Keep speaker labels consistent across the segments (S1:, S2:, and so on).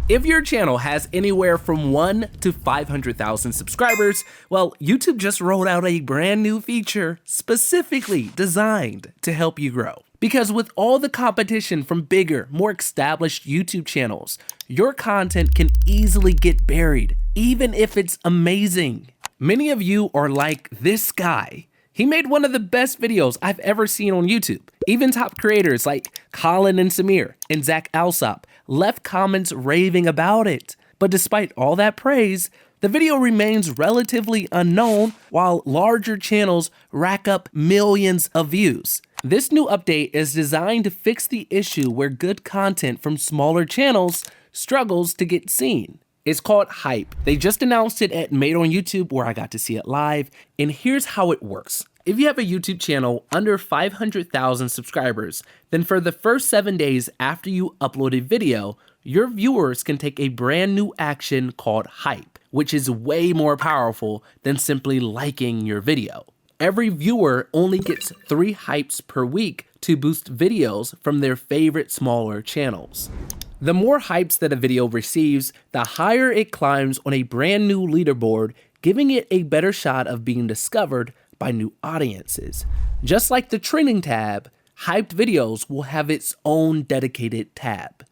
S1: If your channel has anywhere from 1 to 500,000 subscribers, well, YouTube just rolled out a brand new feature specifically designed to help you grow. Because with all the competition from bigger, more established YouTube channels, your content can easily get buried, even if it's amazing. Many of you are like this guy. He made one of the best videos I've ever seen on YouTube. Even top creators like Colin and Samir and Zach Alsop left comments raving about it. But despite all that praise, the video remains relatively unknown while larger channels rack up millions of views. This new update is designed to fix the issue where good content from smaller channels struggles to get seen. It's called Hype. They just announced it at Made on YouTube where I got to see it live, and here's how it works. If you have a YouTube channel under 500,000 subscribers, then for the first 7 days after you upload a video, your viewers can take a brand new action called Hype, which is way more powerful than simply liking your video. Every viewer only gets 3 hypes per week to boost videos from their favorite smaller channels. The more hypes that a video receives, the higher it climbs on a brand new leaderboard, giving it a better shot of being discovered by new audiences. Just like the trending tab, hyped videos will have its own dedicated tab.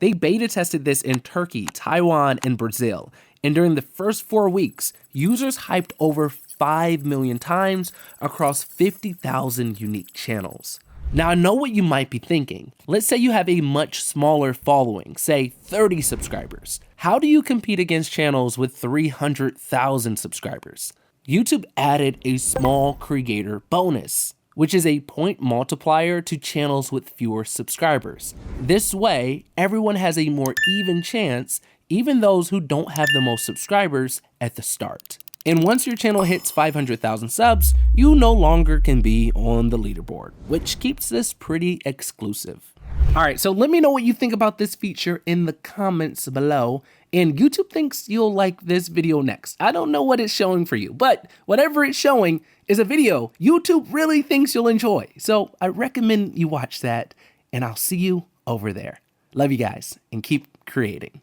S1: They beta tested this in Turkey, Taiwan, and Brazil, and during the first 4 weeks, users hyped over 5 million times across 50,000 unique channels. Now I know what you might be thinking. Let's say you have a much smaller following, say 30 subscribers. How do you compete against channels with 300,000 subscribers? YouTube added a small creator bonus, which is a point multiplier to channels with fewer subscribers. This way, everyone has a more even chance, even those who don't have the most subscribers at the start. And once your channel hits 500,000 subs, you no longer can be on the leaderboard, which keeps this pretty exclusive. All right, so let me know what you think about this feature in the comments below. And YouTube thinks you'll like this video next. I don't know what it's showing for you, but whatever it's showing is a video YouTube really thinks you'll enjoy. So I recommend you watch that, and I'll see you over there. Love you guys, and keep creating.